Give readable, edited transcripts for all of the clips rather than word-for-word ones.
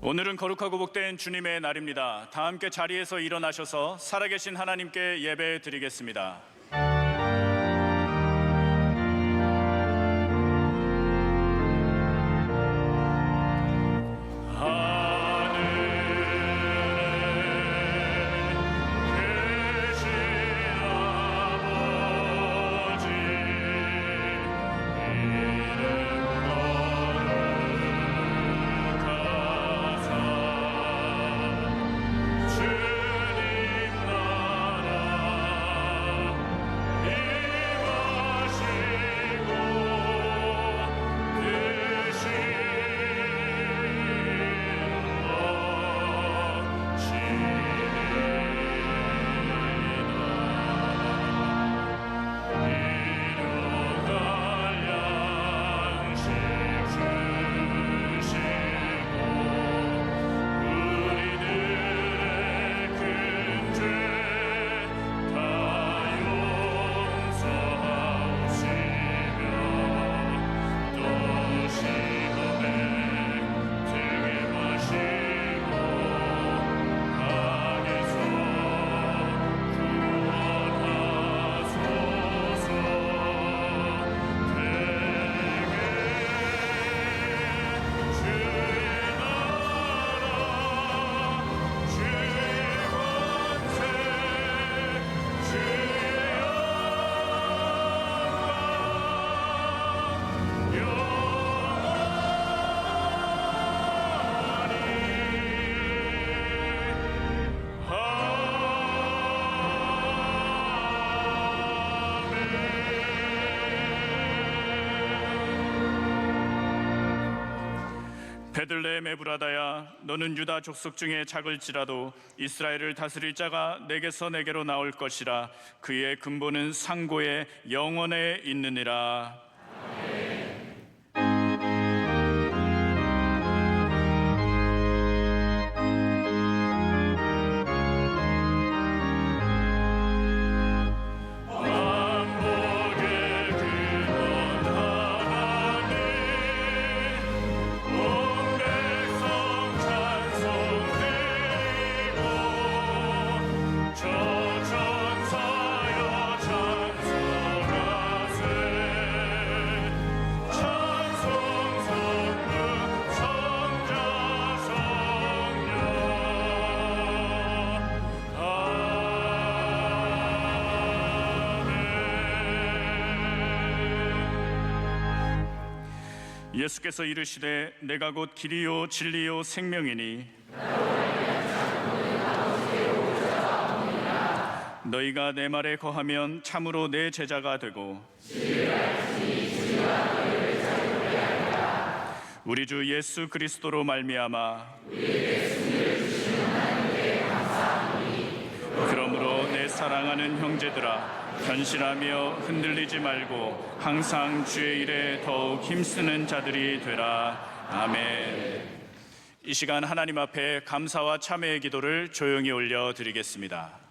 오늘은 거룩하고 복된 주님의 날입니다. 다 함께 자리에서 일어나셔서 살아계신 하나님께 예배 드리겠습니다. 베들레헴 에브라다야, 너는 유다 족속 중에 작을지라도 이스라엘을 다스릴 자가 내게서 내게로 나올 것이라. 그의 근본은 상고에 영원에 있느니라. 예수께서 이르시되 내가 곧 길이요 진리요 생명이니 너희가 내 말에 거하면 참으로 내 제자가 되고 우리 주 예수 그리스도로 말미암아 그러므로 내 사랑하는 형제들아, 견실하며 흔들리지 말고 항상 주의 일에 더욱 힘쓰는 자들이 되라. 아멘. 이 시간 하나님 앞에 감사와 참회의 기도를 조용히 올려드리겠습니다.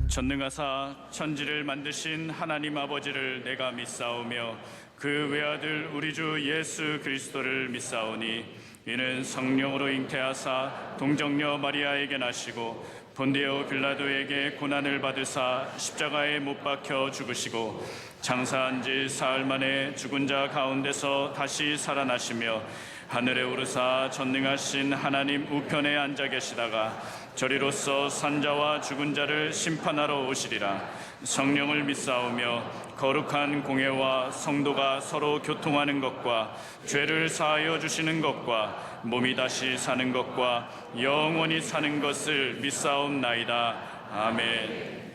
전능하사 천지를 만드신 하나님 아버지를 내가 믿사오며 그 외아들 우리 주 예수 그리스도를 믿사오니 이는 성령으로 잉태하사 동정녀 마리아에게 나시고 본디오 빌라도에게 고난을 받으사 십자가에 못 박혀 죽으시고 장사한 지 사흘 만에 죽은 자 가운데서 다시 살아나시며 하늘에 오르사 전능하신 하나님 우편에 앉아 계시다가 저리로서 산자와 죽은 자를 심판하러 오시리라. 성령을 믿사오며 거룩한 공예와 성도가 서로 교통하는 것과 죄를 사하여 주시는 것과 몸이 다시 사는 것과 영원히 사는 것을 믿사옵나이다. 아멘.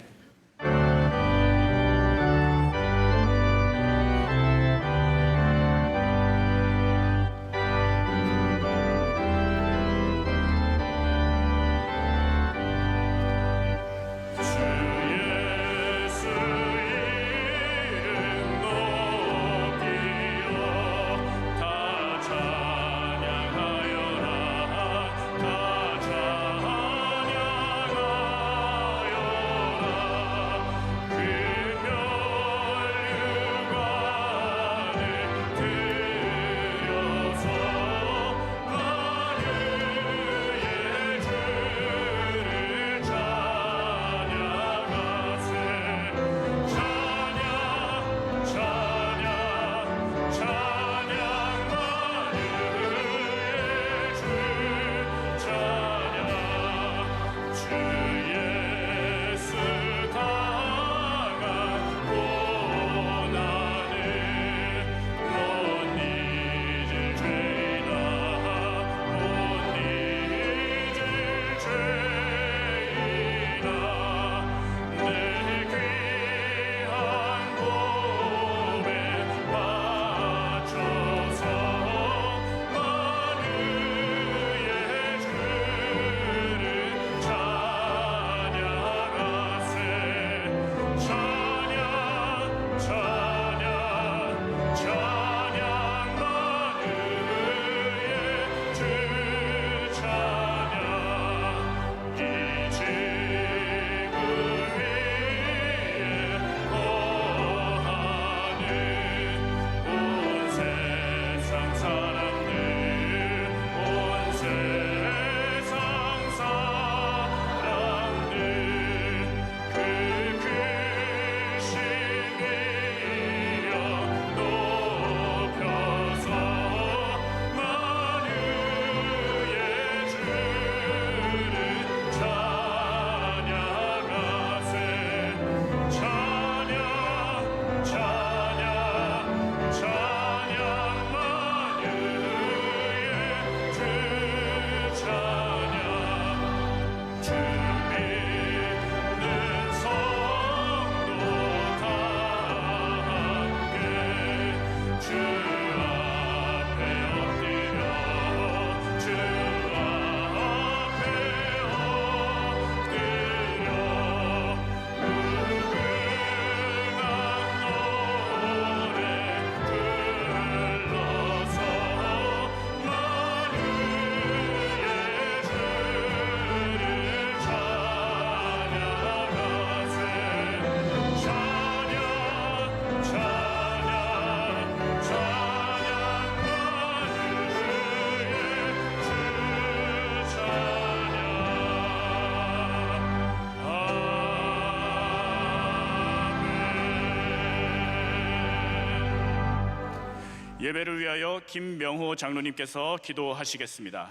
예배를 위하여 김명호 장로님께서 기도하시겠습니다.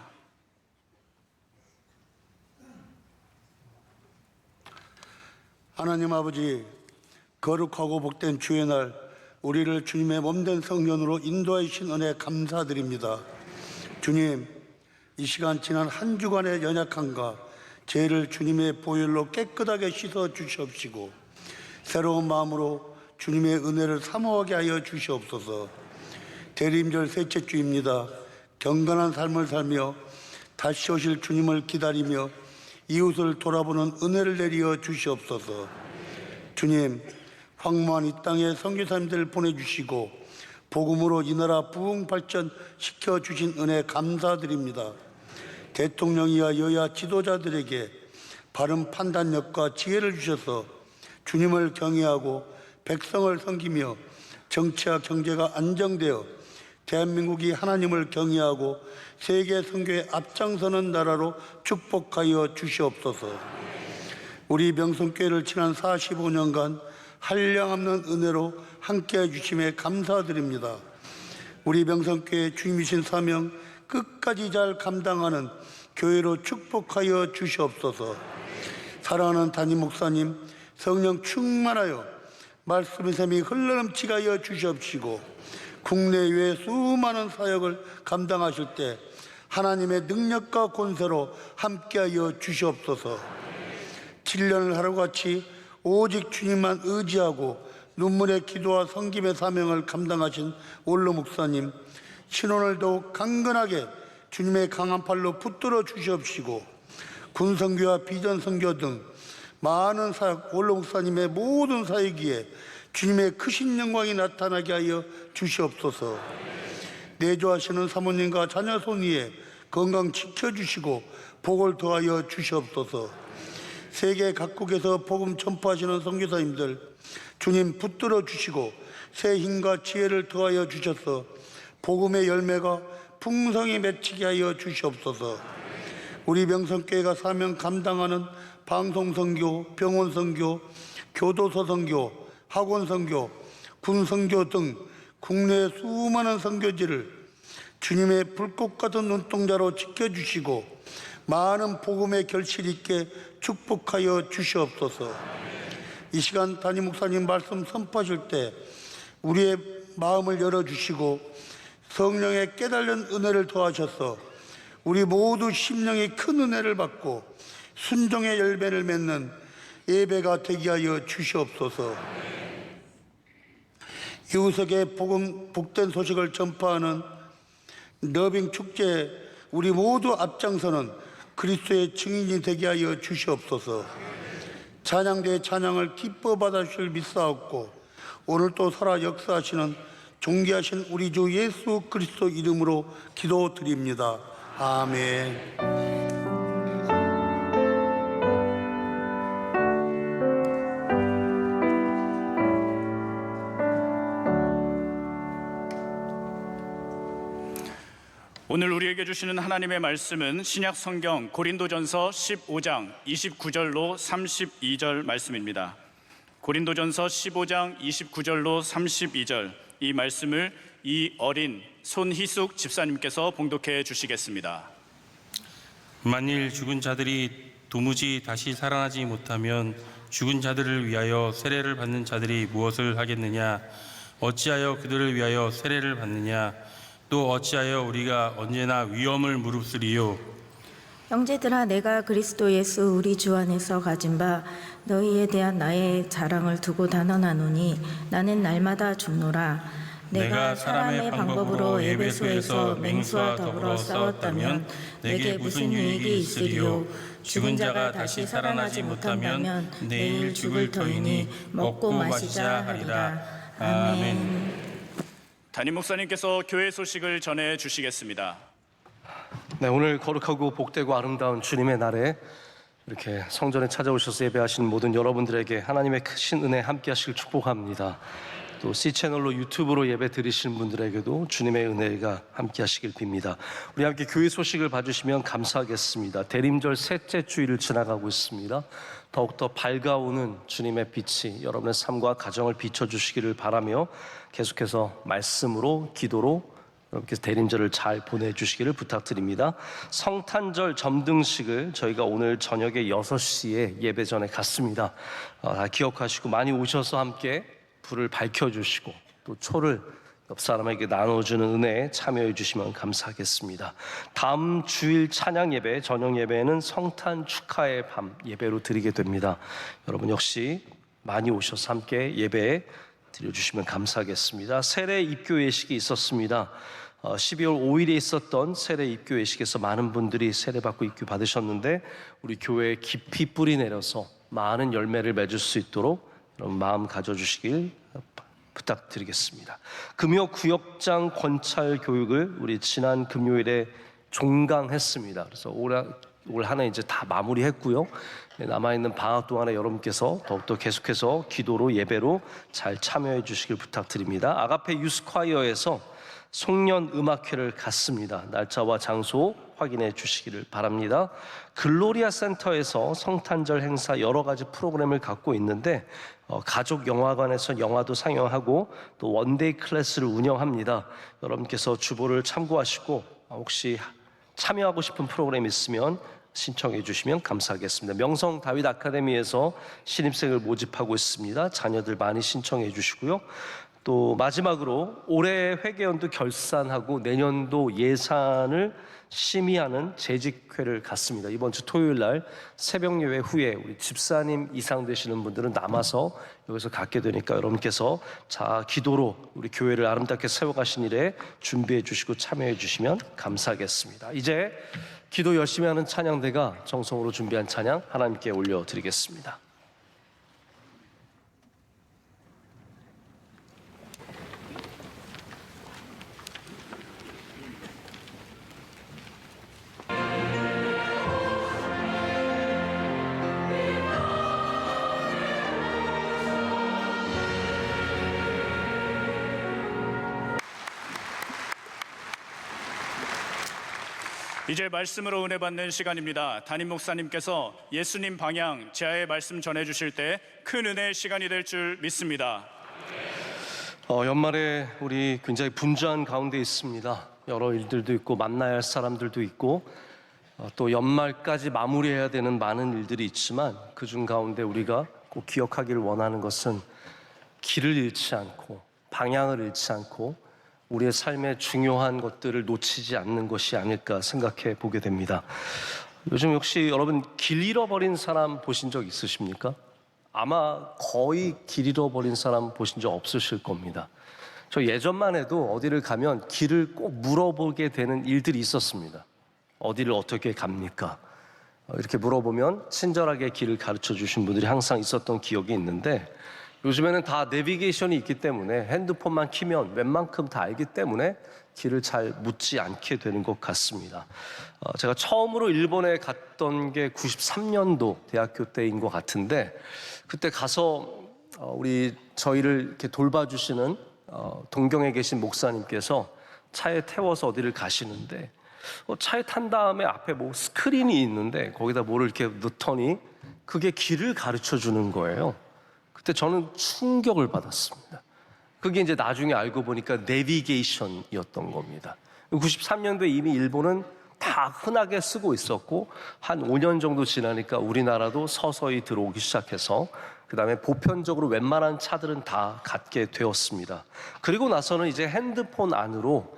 하나님 아버지, 거룩하고 복된 주의 날 우리를 주님의 몸된 성전으로 인도해 주신 은혜 감사드립니다. 주님, 이 시간 지난 한 주간의 연약함과 죄를 주님의 보혈로 깨끗하게 씻어 주시옵시고 새로운 마음으로 주님의 은혜를 사모하게 하여 주시옵소서. 대림절 셋째 주입니다. 경건한 삶을 살며 다시 오실 주님을 기다리며 이웃을 돌아보는 은혜를 내리어 주시옵소서. 주님, 황무한 이 땅에 선교사님들 보내주시고 복음으로 이 나라 부흥 발전시켜 주신 은혜 감사드립니다. 대통령이야 여야 지도자들에게 바른 판단력과 지혜를 주셔서 주님을 경외하고 백성을 섬기며 정치와 경제가 안정되어 대한민국이 하나님을 경외하고 세계 선교에 앞장서는 나라로 축복하여 주시옵소서. 우리 명성교회를 지난 45년간 한량없는 은혜로 함께해 주심에 감사드립니다. 우리 명성교회 주님이신 사명 끝까지 잘 감당하는 교회로 축복하여 주시옵소서. 사랑하는 담임 목사님, 성령 충만하여 말씀의 샘이 흘러넘치게 하여 주시옵시고, 국내외 수많은 사역을 감당하실 때 하나님의 능력과 권세로 함께하여 주시옵소서. 7년을 하루같이 오직 주님만 의지하고 눈물의 기도와 섬김의 사명을 감당하신 원로 목사님, 신혼을 더욱 강건하게 주님의 강한 팔로 붙들어 주시옵시고, 군선교와 비전선교 등 많은 사역, 원로 목사님의 모든 사역기에 주님의 크신 영광이 나타나게 하여 주시옵소서. 내조하시는 사모님과 자녀 손위에 건강 지켜주시고 복을 더하여 주시옵소서. 세계 각국에서 복음 전파하시는 선교사님들 주님 붙들어 주시고 새 힘과 지혜를 더하여 주셔서 복음의 열매가 풍성히 맺히게 하여 주시옵소서. 우리 명성교회가 사명 감당하는 방송선교, 병원선교, 교도소선교, 학원선교, 군선교 등 국내 수많은 선교지를 주님의 불꽃 같은 눈동자로 지켜주시고 많은 복음의 결실 있게 축복하여 주시옵소서. 이 시간 담임 목사님 말씀 선포하실 때 우리의 마음을 열어주시고 성령의 깨달은 은혜를 더하셔서 우리 모두 심령이 큰 은혜를 받고 순종의 열매를 맺는 예배가 되게 하여 주시옵소서. 이웃에게 복된 소식을 전파하는 러빙 축제에 우리 모두 앞장서는 그리스도의 증인이 되게 하여 주시옵소서. 찬양대의 찬양을 기뻐 받아주실 믿사옵고 오늘 또 살아 역사하시는 존귀하신 우리 주 예수 그리스도 이름으로 기도드립니다. 아멘. 오늘 우리에게 주시는 하나님의 말씀은 신약 성경 고린도전서 15장 29절로 32절 말씀입니다. 고린도전서 15장 29절로 32절, 이 말씀을 이어린 손희숙 집사님께서 봉독해 주시겠습니다. 만일 죽은 자들이 도무지 다시 살아나지 못하면 죽은 자들을 위하여 세례를 받는 자들이 무엇을 하겠느냐? 어찌하여 그들을 위하여 세례를 받느냐? 또 어찌하여 우리가 언제나 위험을 무릅쓰리요? 형제들아, 내가 그리스도 예수 우리 주 안에서 가진 바 너희에 대한 나의 자랑을 두고 단언하노니 나는 날마다 죽노라. 내가 사람의 방법으로 에베소에서 맹수와 더불어 싸웠다면 내게 무슨 유익이 있으리요? 죽은 자가 다시 살아나지 못하면 내일 죽을 터이니 먹고 마시자 하리라. 아멘. 담임 목사님께서 교회 소식을 전해 주시겠습니다. 네, 오늘 거룩하고 복되고 아름다운 주님의 날에 이렇게 성전에 찾아오셔서 예배하시는 모든 여러분들에게 하나님의 크신 은혜 함께 하시길 축복합니다. 또 C채널로 유튜브로 예배 드리시는 분들에게도 주님의 은혜가 함께 하시길 빕니다. 우리 함께 교회 소식을 봐주시면 감사하겠습니다. 대림절 셋째 주일을 지나가고 있습니다. 더욱더 밝아오는 주님의 빛이 여러분의 삶과 가정을 비춰주시기를 바라며 계속해서 말씀으로 기도로 여러분께서 대림절을 잘 보내주시기를 부탁드립니다. 성탄절 점등식을 저희가 오늘 저녁에 6시에 예배 전에 갔습니다. 다 기억하시고 많이 오셔서 함께 불을 밝혀주시고 또 초를 옆 사람에게 나눠주는 은혜에 참여해 주시면 감사하겠습니다. 다음 주일 찬양 예배, 저녁 예배는 성탄 축하의 밤 예배로 드리게 됩니다. 여러분 역시 많이 오셔서 함께 예배에 드려주시면 감사하겠습니다. 세례 입교 예식이 있었습니다. 12월 5일에 있었던 세례 입교 예식에서 많은 분들이 세례받고 입교 받으셨는데 우리 교회에 깊이 뿌리 내려서 많은 열매를 맺을 수 있도록 여러분 마음 가져주시길 부탁드리겠습니다. 금요 구역장 권찰 교육을 우리 지난 금요일에 종강했습니다. 그래서 올 한 해 이제 다 마무리했고요. 남아있는 방학 동안에 여러분께서 더욱더 계속해서 기도로 예배로 잘 참여해 주시길 부탁드립니다. 아가페 유스콰이어에서 송년 음악회를 갔습니다. 날짜와 장소 확인해 주시기를 바랍니다. 글로리아 센터에서 성탄절 행사 여러 가지 프로그램을 갖고 있는데 가족 영화관에서 영화도 상영하고 또 원데이 클래스를 운영합니다. 여러분께서 주보를 참고하시고 혹시 참여하고 싶은 프로그램이 있으면 신청해 주시면 감사하겠습니다. 명성 다윗 아카데미에서 신입생을 모집하고 있습니다. 자녀들 많이 신청해 주시고요. 또 마지막으로 올해 회계연도 결산하고 내년도 예산을 심의하는 재직회를 갖습니다. 이번 주 토요일 날 새벽 예배 후에 우리 집사님 이상 되시는 분들은 남아서 여기서 갖게 되니까 여러분께서 기도로 우리 교회를 아름답게 세워가신 일에 준비해 주시고 참여해 주시면 감사하겠습니다. 이제 기도 열심히 하는 찬양대가 정성으로 준비한 찬양 하나님께 올려드리겠습니다. 이제 말씀으로 은혜 받는 시간입니다. 담임 목사님께서 예수님 방향 제아의 말씀 전해주실 때 큰 은혜의 시간이 될 줄 믿습니다. 연말에 우리 굉장히 분주한 가운데 있습니다. 여러 일들도 있고 만나야 할 사람들도 있고 또 연말까지 마무리해야 되는 많은 일들이 있지만 그중 가운데 우리가 꼭 기억하기를 원하는 것은 길을 잃지 않고 방향을 잃지 않고 우리의 삶의 중요한 것들을 놓치지 않는 것이 아닐까 생각해 보게 됩니다. 요즘 혹시 여러분 길 잃어버린 사람 보신 적 있으십니까? 아마 거의 길 잃어버린 사람 보신 적 없으실 겁니다. 저 예전만 해도 어디를 가면 길을 꼭 물어보게 되는 일들이 있었습니다. 어디를 어떻게 갑니까? 이렇게 물어보면 친절하게 길을 가르쳐 주신 분들이 항상 있었던 기억이 있는데 요즘에는 다 내비게이션이 있기 때문에 핸드폰만 키면 웬만큼 다 알기 때문에 길을 잘 묻지 않게 되는 것 같습니다. 제가 처음으로 일본에 갔던 게 93년도 대학교 때인 것 같은데 그때 가서 저희를 이렇게 돌봐주시는 동경에 계신 목사님께서 차에 태워서 어디를 가시는데 차에 탄 다음에 앞에 스크린이 있는데 거기다 뭐를 이렇게 넣더니 그게 길을 가르쳐 주는 거예요. 그때 저는 충격을 받았습니다. 그게 이제 나중에 알고 보니까 내비게이션이었던 겁니다. 93년도에 이미 일본은 다 흔하게 쓰고 있었고 한 5년 정도 지나니까 우리나라도 서서히 들어오기 시작해서 그 다음에 보편적으로 웬만한 차들은 다 갖게 되었습니다. 그리고 나서는 이제 핸드폰 안으로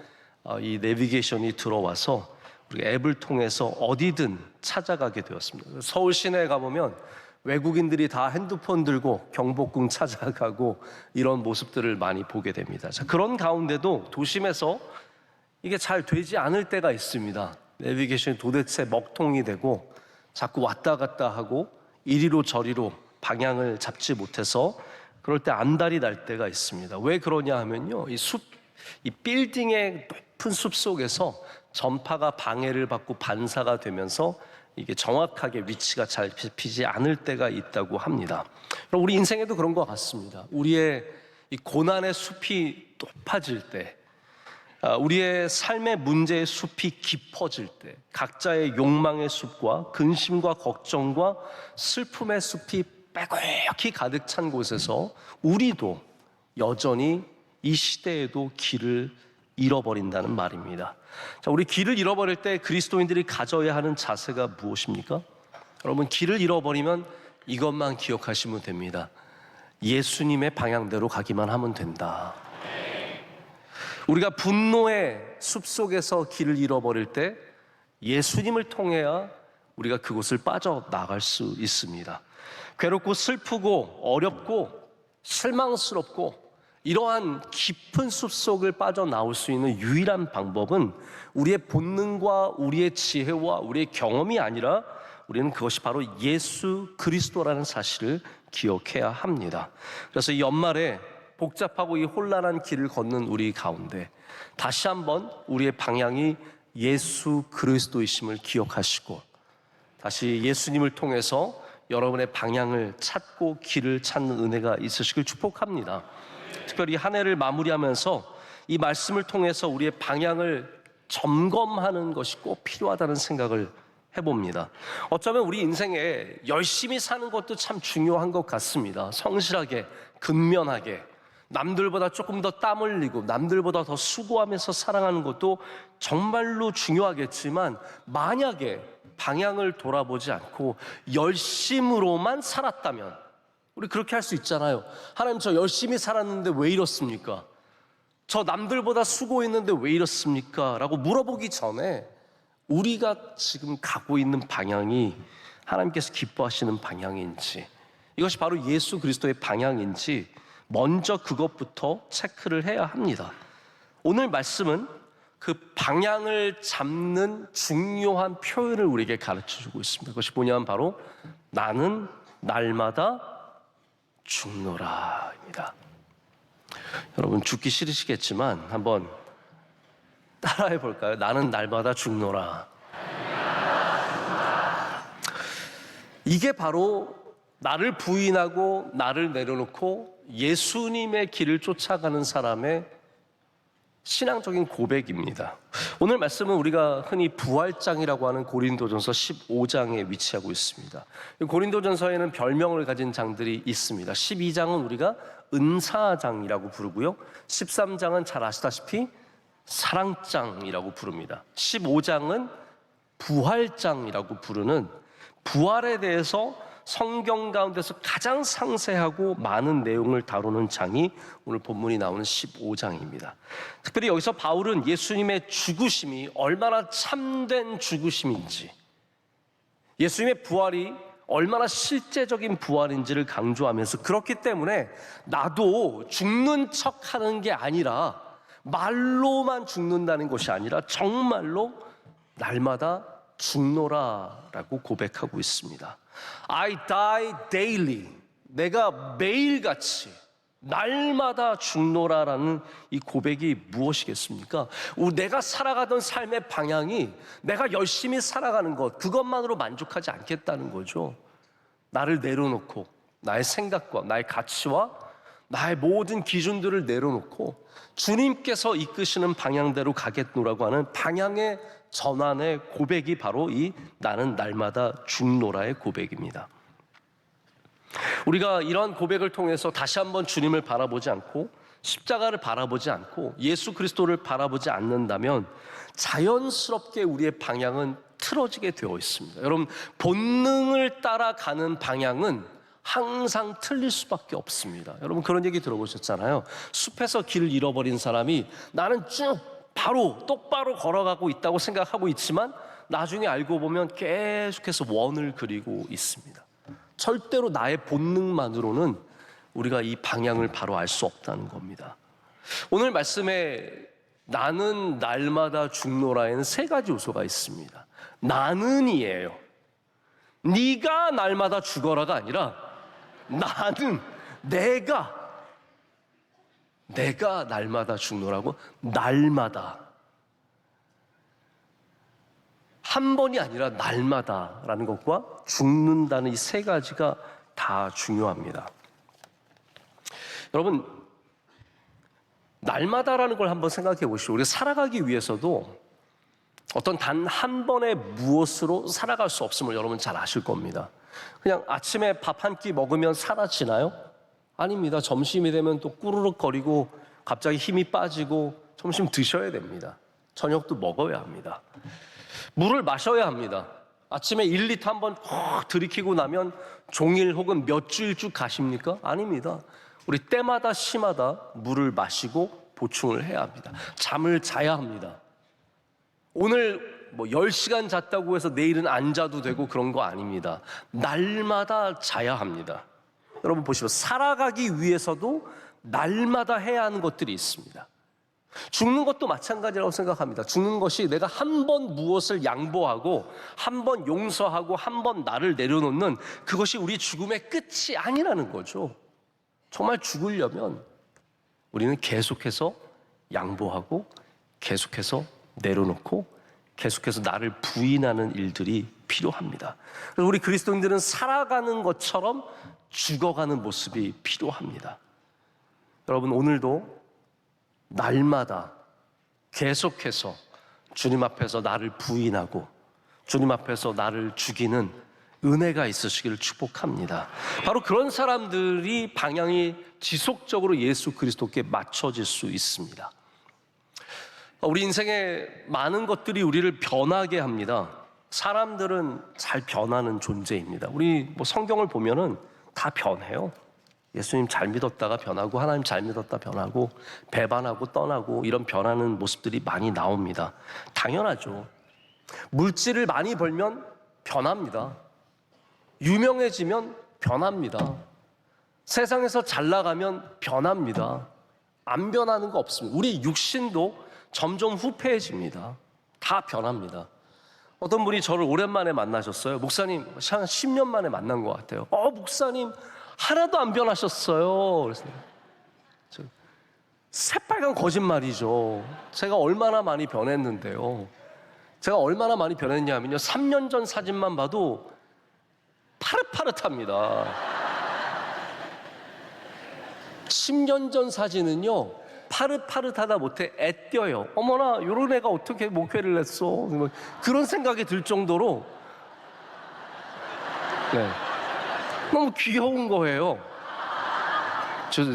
이 내비게이션이 들어와서 우리 앱을 통해서 어디든 찾아가게 되었습니다. 서울 시내에 가보면 외국인들이 다 핸드폰 들고 경복궁 찾아가고 이런 모습들을 많이 보게 됩니다. 그런 가운데도 도심에서 이게 잘 되지 않을 때가 있습니다. 내비게이션이 도대체 먹통이 되고 자꾸 왔다 갔다 하고 이리로 저리로 방향을 잡지 못해서 그럴 때 안달이 날 때가 있습니다. 왜 그러냐 하면요, 이 빌딩의 높은 숲 속에서 전파가 방해를 받고 반사가 되면서 이게 정확하게 위치가 잘 잡히지 않을 때가 있다고 합니다. 우리 인생에도 그런 것 같습니다. 우리의 이 고난의 숲이 높아질 때, 우리의 삶의 문제의 숲이 깊어질 때, 각자의 욕망의 숲과 근심과 걱정과 슬픔의 숲이 빼곡히 가득 찬 곳에서 우리도 여전히 이 시대에도 길을 잃어버린다는 말입니다. 우리 길을 잃어버릴 때 그리스도인들이 가져야 하는 자세가 무엇입니까? 여러분, 길을 잃어버리면 이것만 기억하시면 됩니다. 예수님의 방향대로 가기만 하면 된다. 우리가 분노의 숲속에서 길을 잃어버릴 때 예수님을 통해야 우리가 그곳을 빠져나갈 수 있습니다. 괴롭고 슬프고 어렵고 실망스럽고 이러한 깊은 숲속을 빠져나올 수 있는 유일한 방법은 우리의 본능과 우리의 지혜와 우리의 경험이 아니라 우리는 그것이 바로 예수 그리스도라는 사실을 기억해야 합니다. 그래서 이 연말에 복잡하고 이 혼란한 길을 걷는 우리 가운데 다시 한번 우리의 방향이 예수 그리스도이심을 기억하시고 다시 예수님을 통해서 여러분의 방향을 찾고 길을 찾는 은혜가 있으시길 축복합니다. 특별히 한 해를 마무리하면서 이 말씀을 통해서 우리의 방향을 점검하는 것이 꼭 필요하다는 생각을 해봅니다. 어쩌면 우리 인생에 열심히 사는 것도 참 중요한 것 같습니다. 성실하게, 근면하게, 남들보다 조금 더 땀 흘리고 남들보다 더 수고하면서 살아가는 것도 정말로 중요하겠지만, 만약에 방향을 돌아보지 않고 열심으로만 살았다면, 우리 그렇게 할 수 있잖아요. 하나님, 저 열심히 살았는데 왜 이렇습니까? 저 남들보다 수고했는데 왜 이렇습니까? 라고 물어보기 전에 우리가 지금 가고 있는 방향이 하나님께서 기뻐하시는 방향인지, 이것이 바로 예수 그리스도의 방향인지 먼저 그것부터 체크를 해야 합니다. 오늘 말씀은 그 방향을 잡는 중요한 표현을 우리에게 가르쳐주고 있습니다. 그것이 뭐냐면 바로 나는 날마다 죽노라입니다. 여러분, 죽기 싫으시겠지만 한번 따라해 볼까요? 나는 날마다 죽노라. 이게 바로 나를 부인하고 나를 내려놓고 예수님의 길을 쫓아가는 사람의 신앙적인 고백입니다. 오늘 말씀은 우리가 흔히 부활장이라고 하는 고린도전서 15장에 위치하고 있습니다. 고린도전서에는 별명을 가진 장들이 있습니다. 12장은 우리가 은사장이라고 부르고요, 13장은 잘 아시다시피 사랑장이라고 부릅니다. 15장은 부활장이라고 부르는, 부활에 대해서 성경 가운데서 가장 상세하고 많은 내용을 다루는 장이 오늘 본문이 나오는 15장입니다. 특별히 여기서 바울은 예수님의 죽으심이 얼마나 참된 죽으심인지, 예수님의 부활이 얼마나 실제적인 부활인지를 강조하면서, 그렇기 때문에 나도 죽는 척하는 게 아니라, 말로만 죽는다는 것이 아니라 정말로 날마다 죽노라라고 고백하고 있습니다. I die daily. 내가 매일같이 날마다 죽노라라는 이 고백이 무엇이겠습니까? 내가 살아가던 삶의 방향이 내가 열심히 살아가는 것, 그것만으로 만족하지 않겠다는 거죠. 나를 내려놓고 나의 생각과 나의 가치와 나의 모든 기준들을 내려놓고 주님께서 이끄시는 방향대로 가겠노라고 하는 방향의 전환의 고백이 바로 이 나는 날마다 죽노라의 고백입니다. 우리가 이런 고백을 통해서 다시 한번 주님을 바라보지 않고 십자가를 바라보지 않고 예수 그리스도를 바라보지 않는다면 자연스럽게 우리의 방향은 틀어지게 되어 있습니다. 여러분, 본능을 따라가는 방향은 항상 틀릴 수밖에 없습니다. 여러분, 그런 얘기 들어보셨잖아요. 숲에서 길을 잃어버린 사람이 나는 쭉 바로 똑바로 걸어가고 있다고 생각하고 있지만 나중에 알고 보면 계속해서 원을 그리고 있습니다. 절대로 나의 본능만으로는 우리가 이 방향을 바로 알 수 없다는 겁니다. 오늘 말씀에 나는 날마다 죽노라에는 세 가지 요소가 있습니다. 나는이에요. 네가 날마다 죽어라가 아니라 나는, 내가 날마다 죽노라고. 날마다, 한 번이 아니라 날마다라는 것과 죽는다는 이 세 가지가 다 중요합니다. 여러분, 날마다라는 걸 한번 생각해 보시죠. 우리가 살아가기 위해서도 어떤 단 한 번의 무엇으로 살아갈 수 없음을 여러분 잘 아실 겁니다. 그냥 아침에 밥 한 끼 먹으면 사라지나요? 아닙니다. 점심이 되면 또 꾸르륵거리고 갑자기 힘이 빠지고 점심 드셔야 됩니다. 저녁도 먹어야 합니다. 물을 마셔야 합니다. 아침에 1리터 한번 콕 들이키고 나면 종일 혹은 몇 주일 쭉 가십니까? 아닙니다. 우리 때마다 시마다 물을 마시고 보충을 해야 합니다. 잠을 자야 합니다. 오늘 10시간 잤다고 해서 내일은 안 자도 되고 그런 거 아닙니다. 날마다 자야 합니다. 여러분 보시면 살아가기 위해서도 날마다 해야 하는 것들이 있습니다. 죽는 것도 마찬가지라고 생각합니다. 죽는 것이 내가 한 번 무엇을 양보하고 한 번 용서하고 한 번 나를 내려놓는, 그것이 우리 죽음의 끝이 아니라는 거죠. 정말 죽으려면 우리는 계속해서 양보하고 계속해서 내려놓고 계속해서 나를 부인하는 일들이 필요합니다. 그래서 우리 그리스도인들은 살아가는 것처럼 죽어가는 모습이 필요합니다. 여러분, 오늘도 날마다 계속해서 주님 앞에서 나를 부인하고 주님 앞에서 나를 죽이는 은혜가 있으시기를 축복합니다. 바로 그런 사람들이 방향이 지속적으로 예수 그리스도께 맞춰질 수 있습니다. 우리 인생에 많은 것들이 우리를 변하게 합니다. 사람들은 잘 변하는 존재입니다. 우리 성경을 보면은 다 변해요. 예수님 잘 믿었다가 변하고, 하나님 잘 믿었다 변하고, 배반하고 떠나고, 이런 변하는 모습들이 많이 나옵니다. 당연하죠. 물질을 많이 벌면 변합니다. 유명해지면 변합니다. 세상에서 잘 나가면 변합니다. 안 변하는 거 없습니다. 우리 육신도 점점 후패해집니다. 다 변합니다. 어떤 분이 저를 오랜만에 만나셨어요. 목사님, 한 10년 만에 만난 것 같아요. 목사님, 하나도 안 변하셨어요. 그래서 새빨간 거짓말이죠. 제가 얼마나 많이 변했는데요. 제가 얼마나 많이 변했냐면요, 3년 전 사진만 봐도 파릇파릇합니다. 10년 전 사진은요, 파릇파릇하다 못해 애껴요. 어머나, 요런 애가 어떻게 목회를 했어? 그런 생각이 들 정도로 너무 귀여운 거예요.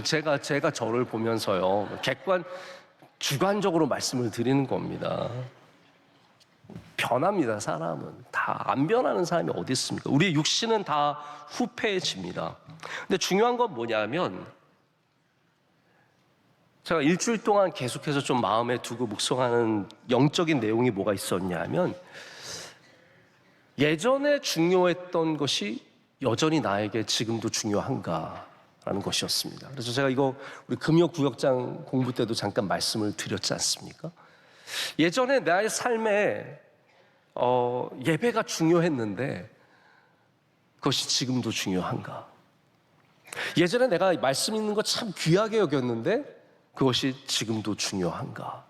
제가 저를 보면서요, 주관적으로 말씀을 드리는 겁니다. 변합니다. 사람은 다 안 변하는 사람이 어디 있습니까? 우리의 육신은 다 후패해집니다. 근데 중요한 건 뭐냐면, 제가 일주일 동안 계속해서 좀 마음에 두고 묵상하는 영적인 내용이 뭐가 있었냐면, 예전에 중요했던 것이 여전히 나에게 지금도 중요한가라는 것이었습니다. 그래서 제가 이거 우리 금요구역장 공부 때도 잠깐 말씀을 드렸지 않습니까? 예전에 나의 삶에 예배가 중요했는데 그것이 지금도 중요한가? 예전에 내가 말씀 있는 거 참 귀하게 여겼는데 그것이 지금도 중요한가?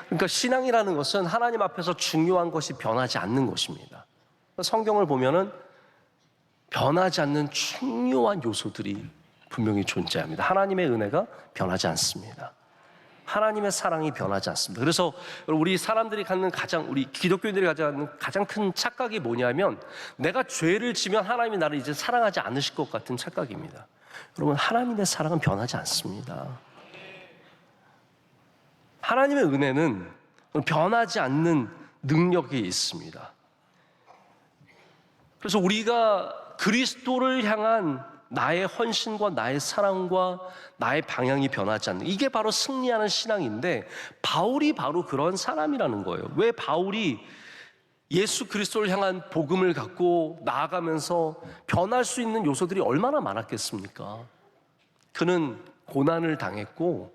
그러니까 신앙이라는 것은 하나님 앞에서 중요한 것이 변하지 않는 것입니다. 성경을 보면은 변하지 않는 중요한 요소들이 분명히 존재합니다. 하나님의 은혜가 변하지 않습니다. 하나님의 사랑이 변하지 않습니다. 그래서 우리 사람들이 갖는 우리 기독교인들이 가지는 가장 큰 착각이 뭐냐면, 내가 죄를 지면 하나님이 나를 이제 사랑하지 않으실 것 같은 착각입니다. 여러분, 하나님의 사랑은 변하지 않습니다. 하나님의 은혜는 변하지 않는 능력이 있습니다. 그래서 우리가 그리스도를 향한 나의 헌신과 나의 사랑과 나의 방향이 변하지 않는, 이게 바로 승리하는 신앙인데, 바울이 바로 그런 사람이라는 거예요. 왜 바울이 예수 그리스도를 향한 복음을 갖고 나아가면서 변할 수 있는 요소들이 얼마나 많았겠습니까? 그는 고난을 당했고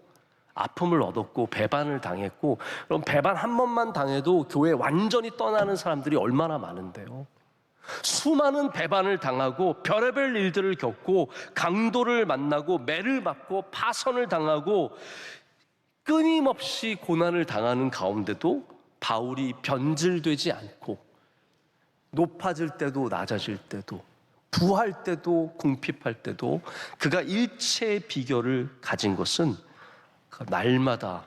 아픔을 얻었고 배반을 당했고, 그럼 배반 한 번만 당해도 교회 완전히 떠나는 사람들이 얼마나 많은데요. 수많은 배반을 당하고 별의별 일들을 겪고 강도를 만나고 매를 맞고 파선을 당하고 끊임없이 고난을 당하는 가운데도 바울이 변질되지 않고, 높아질 때도 낮아질 때도, 부할 때도 궁핍할 때도 그가 일체의 비결을 가진 것은 날마다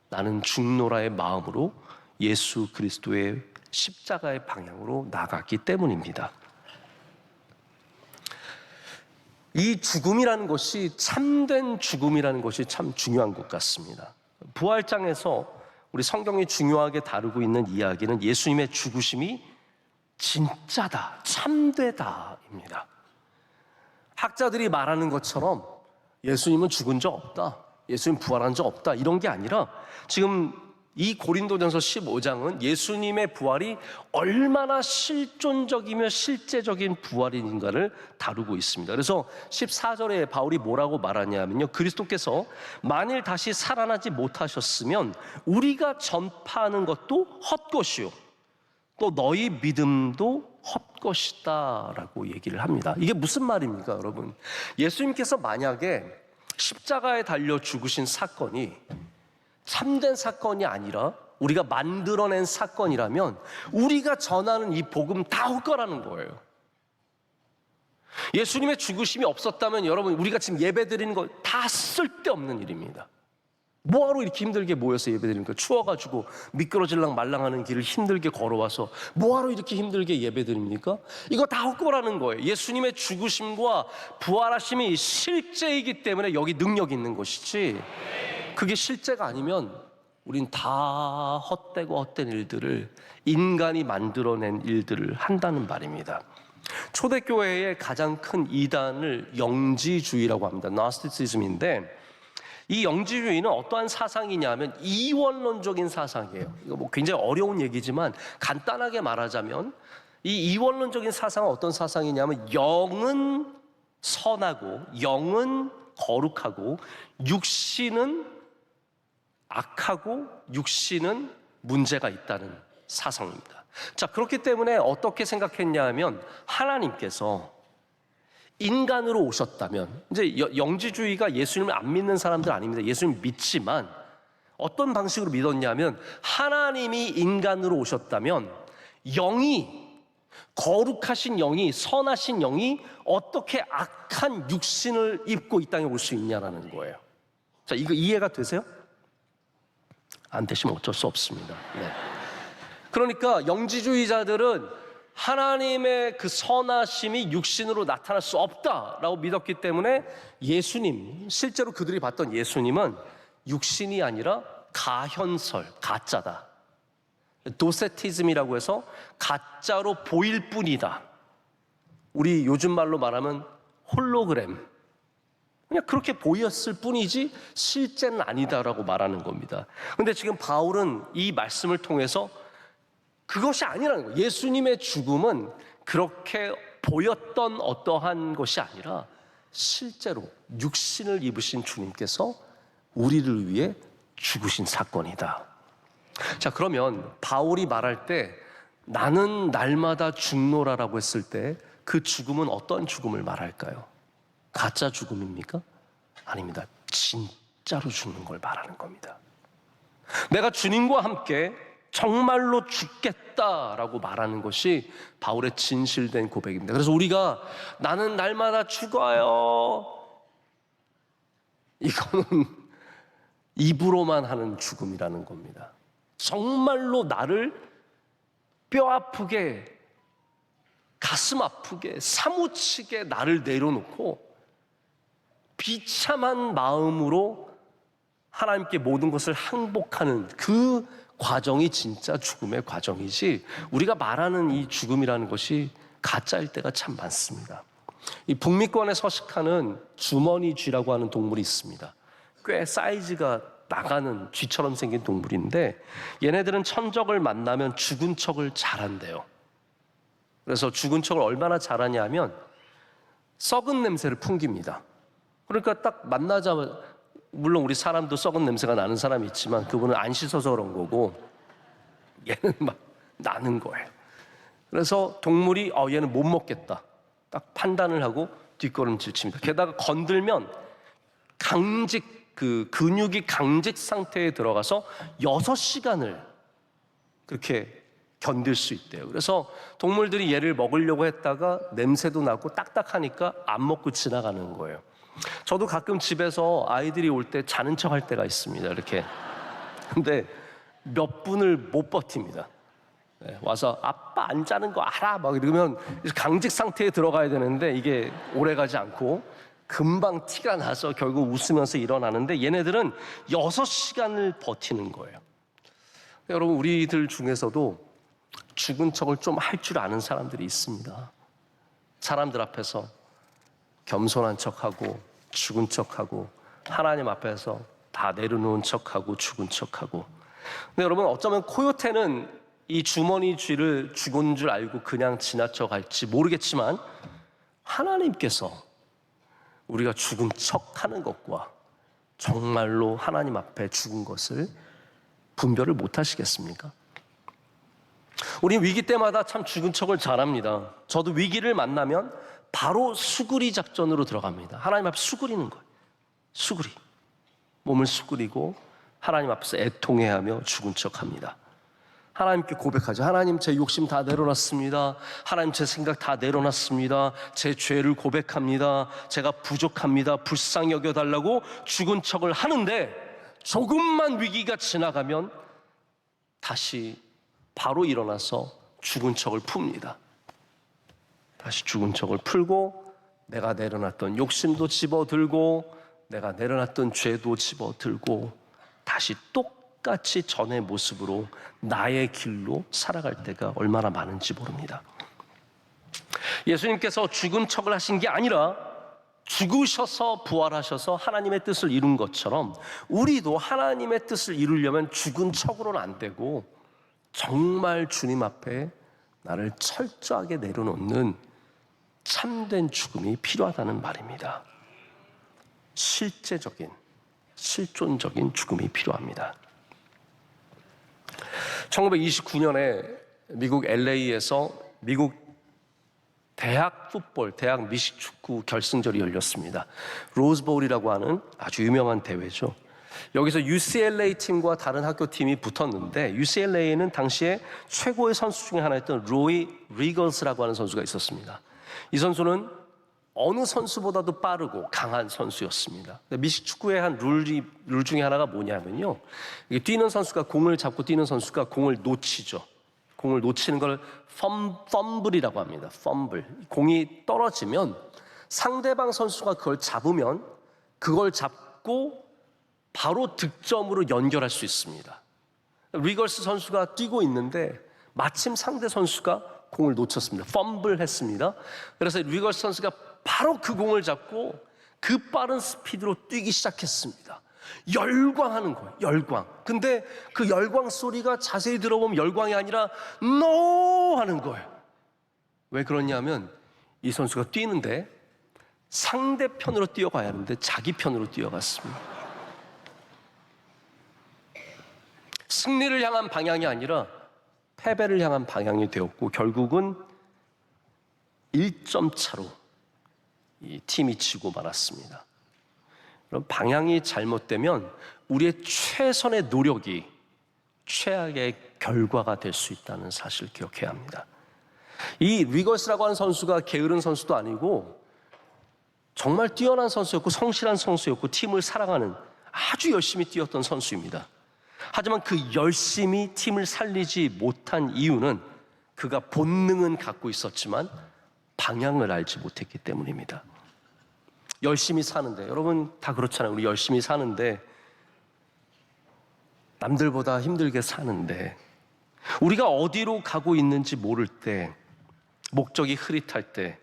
나는 죽노라의 마음으로 예수 그리스도의 십자가의 방향으로 나갔기 때문입니다. 이 죽음이라는 것이, 참된 죽음이라는 것이 참 중요한 것 같습니다. 부활장에서 우리 성경이 중요하게 다루고 있는 이야기는 예수님의 죽으심이 진짜다, 참되다입니다. 학자들이 말하는 것처럼 예수님은 죽은 적 없다, 예수님 부활한 적 없다, 이런 게 아니라, 지금 이 고린도전서 15장은 예수님의 부활이 얼마나 실존적이며 실제적인 부활인가를 다루고 있습니다. 그래서 14절에 바울이 뭐라고 말하냐면요, 그리스도께서 만일 다시 살아나지 못하셨으면 우리가 전파하는 것도 헛것이요 또 너희 믿음도 헛것이다 라고 얘기를 합니다. 이게 무슨 말입니까, 여러분? 예수님께서 만약에 십자가에 달려 죽으신 사건이 참된 사건이 아니라 우리가 만들어낸 사건이라면 우리가 전하는 이 복음 다 헛거라는 거예요. 예수님의 죽으심이 없었다면 여러분, 우리가 지금 예배 드리는 거 다 쓸데없는 일입니다. 뭐하러 이렇게 힘들게 모여서 예배드립니까? 추워가지고 미끄러질랑 말랑하는 길을 힘들게 걸어와서 뭐하러 이렇게 힘들게 예배드립니까? 이거 다 헛거라는 거예요. 예수님의 죽으심과 부활하심이 실제이기 때문에 여기 능력이 있는 것이지, 그게 실제가 아니면 우린 다 헛되고 헛된 일들을, 인간이 만들어낸 일들을 한다는 말입니다. 초대교회의 가장 큰 이단을 영지주의라고 합니다. Gnosticism인데, 이 영지주의는 어떠한 사상이냐면 이원론적인 사상이에요. 이거 뭐 굉장히 어려운 얘기지만 간단하게 말하자면 이 이원론적인 사상은 어떤 사상이냐면, 영은 선하고 영은 거룩하고 육신은 악하고 육신은 문제가 있다는 사상입니다. 자, 그렇기 때문에 어떻게 생각했냐 면, 하나님께서 인간으로 오셨다면, 이제 영지주의가 예수님을 안 믿는 사람들 아닙니다. 예수님 믿지만 어떤 방식으로 믿었냐면, 하나님이 인간으로 오셨다면 영이, 거룩하신 영이, 선하신 영이 어떻게 악한 육신을 입고 이 땅에 올 수 있냐라는 거예요. 자, 이거 이해가 되세요? 안 되시면 어쩔 수 없습니다. 네. 그러니까 영지주의자들은 하나님의 그 선하심이 육신으로 나타날 수 없다라고 믿었기 때문에 예수님, 실제로 그들이 봤던 예수님은 육신이 아니라 가현설, 가짜다. 도세티즘이라고 해서 가짜로 보일 뿐이다. 우리 요즘 말로 말하면 홀로그램, 그냥 그렇게 보였을 뿐이지 실제는 아니다라고 말하는 겁니다. 그런데 지금 바울은 이 말씀을 통해서 그것이 아니라는 거예요. 예수님의 죽음은 그렇게 보였던 어떠한 것이 아니라 실제로 육신을 입으신 주님께서 우리를 위해 죽으신 사건이다. 자, 그러면 바울이 말할 때 나는 날마다 죽노라라고 했을 때 그 죽음은 어떤 죽음을 말할까요? 가짜 죽음입니까? 아닙니다. 진짜로 죽는 걸 말하는 겁니다. 내가 주님과 함께 정말로 죽겠다라고 말하는 것이 바울의 진실된 고백입니다. 그래서 우리가 나는 날마다 죽어요, 이거는 입으로만 하는 죽음이라는 겁니다. 정말로 나를 뼈 아프게, 가슴 아프게, 사무치게 나를 내려놓고 비참한 마음으로 하나님께 모든 것을 항복하는 그 과정이 진짜 죽음의 과정이지, 우리가 말하는 이 죽음이라는 것이 가짜일 때가 참 많습니다. 이 북미권에 서식하는 주머니 쥐라고 하는 동물이 있습니다. 꽤 사이즈가 나가는 쥐처럼 생긴 동물인데, 얘네들은 천적을 만나면 죽은 척을 잘한대요. 그래서 죽은 척을 얼마나 잘하냐면 썩은 냄새를 풍깁니다. 그러니까 딱 만나자마자, 물론 우리 사람도 썩은 냄새가 나는 사람이 있지만 그분은 안 씻어서 그런 거고, 얘는 막 나는 거예요. 그래서 동물이 얘는 못 먹겠다 딱 판단을 하고 뒷걸음질 칩니다. 게다가 건들면 그 근육이 강직 상태에 들어가서 6시간을 그렇게 견딜 수 있대요. 그래서 동물들이 얘를 먹으려고 했다가 냄새도 나고 딱딱하니까 안 먹고 지나가는 거예요. 저도 가끔 집에서 아이들이 올 때 자는 척 할 때가 있습니다. 이렇게. 근데 몇 분을 못 버팁니다. 네, 와서 아빠 안 자는 거 알아? 막 이러면 강직 상태에 들어가야 되는데 이게 오래 가지 않고 금방 티가 나서 결국 웃으면서 일어나는데, 얘네들은 6시간을 버티는 거예요. 여러분, 우리들 중에서도 죽은 척을 좀 할 줄 아는 사람들이 있습니다. 사람들 앞에서 겸손한 척하고 죽은 척하고, 하나님 앞에서 다 내려놓은 척하고 죽은 척하고. 근데 여러분, 어쩌면 코요테는 이 주머니 쥐를 죽은 줄 알고 그냥 지나쳐갈지 모르겠지만, 하나님께서 우리가 죽은 척하는 것과 정말로 하나님 앞에 죽은 것을 분별을 못 하시겠습니까? 우린 위기 때마다 참 죽은 척을 잘합니다. 저도 위기를 만나면 바로 수그리 작전으로 들어갑니다. 하나님 앞에 수그리는 거예요. 수그리. 몸을 수그리고 하나님 앞에서 애통해하며 죽은 척합니다. 하나님께 고백하죠. 하나님, 제 욕심 다 내려놨습니다. 하나님, 제 생각 다 내려놨습니다. 제 죄를 고백합니다. 제가 부족합니다. 불쌍히 여겨달라고 죽은 척을 하는데, 조금만 위기가 지나가면 다시 바로 일어나서 죽은 척을 풉니다. 다시 죽은 척을 풀고 내가 내려놨던 욕심도 집어들고 내가 내려놨던 죄도 집어들고 다시 똑같이 전의 모습으로 나의 길로 살아갈 때가 얼마나 많은지 모릅니다. 예수님께서 죽은 척을 하신 게 아니라 죽으셔서 부활하셔서 하나님의 뜻을 이룬 것처럼 우리도 하나님의 뜻을 이루려면 죽은 척으로는 안 되고 정말 주님 앞에 나를 철저하게 내려놓는 참된 죽음이 필요하다는 말입니다. 실제적인, 실존적인 죽음이 필요합니다. 1929년에 미국 LA에서 미국 대학 풋볼, 대학 미식축구 결승전이 열렸습니다. 로즈볼이라고 하는 아주 유명한 대회죠. 여기서 UCLA 팀과 다른 학교 팀이 붙었는데 UCLA에는 당시에 최고의 선수 중에 하나였던 로이 리걸스라고 하는 선수가 있었습니다. 이 선수는 어느 선수보다도 빠르고 강한 선수였습니다. 미식축구의 한 룰 중에 하나가 뭐냐면요. 뛰는 선수가 공을 잡고 뛰는 선수가 공을 놓치죠. 공을 놓치는 걸 펌블이라고 합니다. 펌블. 공이 떨어지면 상대방 선수가 그걸 잡으면 그걸 잡고 바로 득점으로 연결할 수 있습니다. 리걸스 선수가 뛰고 있는데 마침 상대 선수가 공을 놓쳤습니다. 펌블 했습니다. 그래서 리걸스 선수가 바로 그 공을 잡고 그 빠른 스피드로 뛰기 시작했습니다. 열광하는 거예요. 열광. 근데 그 열광 소리가 자세히 들어보면 열광이 아니라 NO 하는 거예요. 왜 그러냐면 이 선수가 뛰는데 상대편으로 뛰어가야 하는데 자기 편으로 뛰어갔습니다. 승리를 향한 방향이 아니라 패배를 향한 방향이 되었고 결국은 1점 차로 이 팀이 지고 말았습니다. 그럼 방향이 잘못되면 우리의 최선의 노력이 최악의 결과가 될 수 있다는 사실을 기억해야 합니다. 이 리걸스라고 하는 선수가 게으른 선수도 아니고 정말 뛰어난 선수였고 성실한 선수였고 팀을 사랑하는 아주 열심히 뛰었던 선수입니다. 하지만 그 열심히 팀을 살리지 못한 이유는 그가 본능은 갖고 있었지만 방향을 알지 못했기 때문입니다. 열심히 사는데, 여러분 다 그렇잖아요. 우리 열심히 사는데 남들보다 힘들게 사는데 우리가 어디로 가고 있는지 모를 때, 목적이 흐릿할 때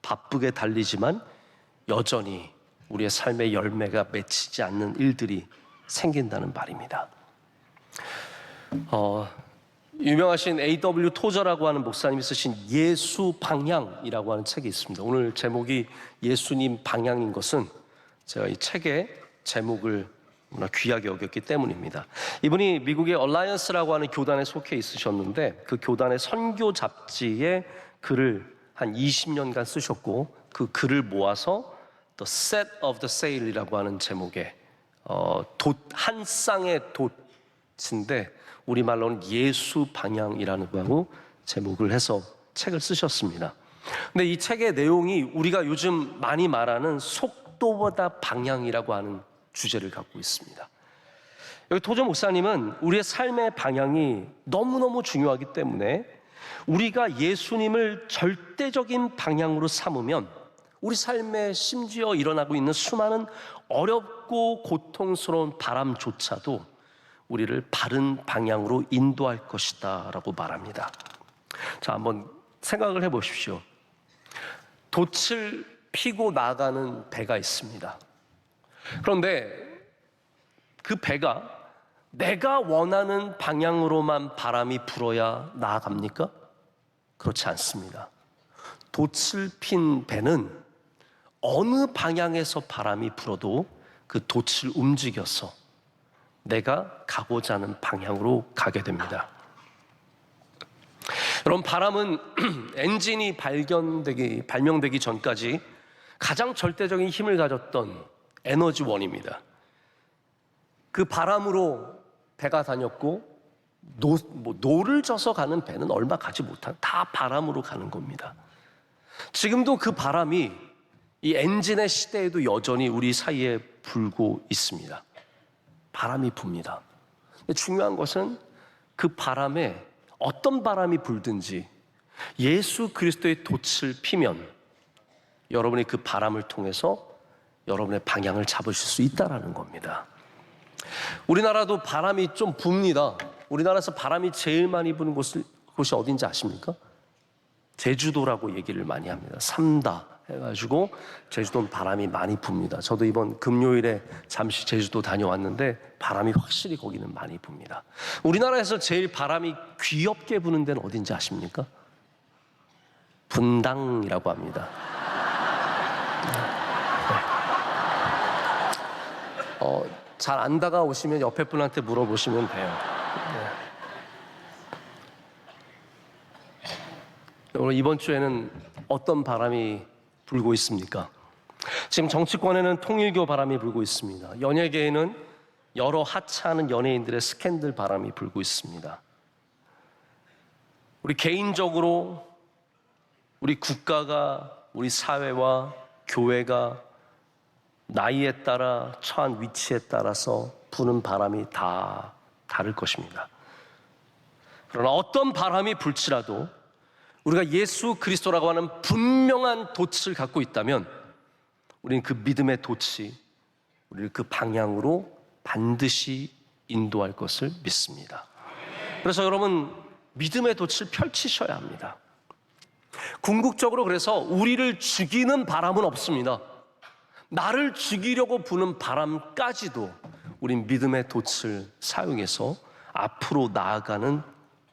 바쁘게 달리지만 여전히 우리의 삶의 열매가 맺히지 않는 일들이 생긴다는 말입니다. 유명하신 A.W. 토저라고 하는 목사님이 쓰신 예수 방향이라고 하는 책이 있습니다. 오늘 제목이 예수님 방향인 것은 제가 이 책의 제목을 너무나 귀하게 여겼기 때문입니다. 이분이 미국의 얼라이언스라고 하는 교단에 속해 있으셨는데 그 교단의 선교 잡지에 글을 한 20년간 쓰셨고 그 글을 모아서 The Set of the Sail이라고 하는 제목의 한 쌍의 돛인데 우리말로는 예수 방향이라는 거하고 제목을 해서 책을 쓰셨습니다. 근데 이 책의 내용이 우리가 요즘 많이 말하는 속도보다 방향이라고 하는 주제를 갖고 있습니다. 여기 토저 목사님은 우리의 삶의 방향이 너무너무 중요하기 때문에 우리가 예수님을 절대적인 방향으로 삼으면 우리 삶에 심지어 일어나고 있는 수많은 어렵고 고통스러운 바람조차도 우리를 바른 방향으로 인도할 것이다 라고 말합니다. 자, 한번 생각을 해보십시오. 돛을 피고 나가는 배가 있습니다. 그런데 그 배가 내가 원하는 방향으로만 바람이 불어야 나아갑니까? 그렇지 않습니다. 돛을 핀 배는 어느 방향에서 바람이 불어도 그 돛을 움직여서 내가 가고자 하는 방향으로 가게 됩니다. 여러분, 바람은 엔진이 발명되기 전까지 가장 절대적인 힘을 가졌던 에너지원입니다. 그 바람으로 배가 다녔고 노를 져서 가는 배는 얼마 가지 못한, 다 바람으로 가는 겁니다. 지금도 그 바람이 이 엔진의 시대에도 여전히 우리 사이에 불고 있습니다. 바람이 붑니다. 근데 중요한 것은 그 바람에 어떤 바람이 불든지 예수 그리스도의 돛을 피면 여러분이 그 바람을 통해서 여러분의 방향을 잡으실 수 있다는 겁니다. 우리나라도 바람이 좀 붑니다. 우리나라에서 바람이 제일 많이 부는 곳이 어딘지 아십니까? 제주도라고 얘기를 많이 합니다. 삼다 해가지고 제주도는 바람이 많이 붑니다. 저도 이번 금요일에 잠시 제주도 다녀왔는데 바람이 확실히 거기는 많이 붑니다. 우리나라에서 제일 바람이 귀엽게 부는 데는 어딘지 아십니까? 분당이라고 합니다. 잘 안 다가오시면 옆에 분한테 물어보시면 돼요. 오늘 이번 주에는 어떤 바람이 불고 있습니까? 지금 정치권에는 통일교 바람이 불고 있습니다. 연예계에는 여러 하찮은 연예인들의 스캔들 바람이 불고 있습니다. 우리 개인적으로 우리 국가가, 우리 사회와 교회가 나이에 따라 처한 위치에 따라서 부는 바람이 다 다를 것입니다. 그러나 어떤 바람이 불지라도 우리가 예수 그리스도라고 하는 분명한 돛을 갖고 있다면 우리는 그 믿음의 돛이 우리를 그 방향으로 반드시 인도할 것을 믿습니다. 그래서 여러분 믿음의 돛을 펼치셔야 합니다. 궁극적으로 그래서 우리를 죽이는 바람은 없습니다. 나를 죽이려고 부는 바람까지도 우린 믿음의 돛을 사용해서 앞으로 나아가는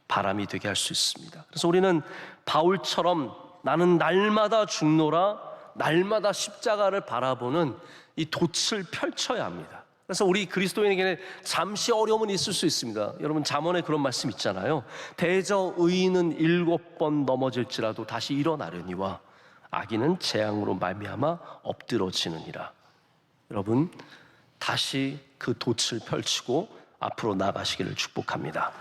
바람이 되게 할 수 있습니다. 그래서 우리는 바울처럼 나는 날마다 죽노라, 날마다 십자가를 바라보는 이 돛을 펼쳐야 합니다. 그래서 우리 그리스도인에게는 잠시 어려움은 있을 수 있습니다. 여러분 잠언에 그런 말씀 있잖아요. 대저 의인은 7번 넘어질지라도 다시 일어나려니와 악인은 재앙으로 말미암아 엎드러지느니라. 여러분 다시 그 돛을 펼치고 앞으로 나가시기를 축복합니다.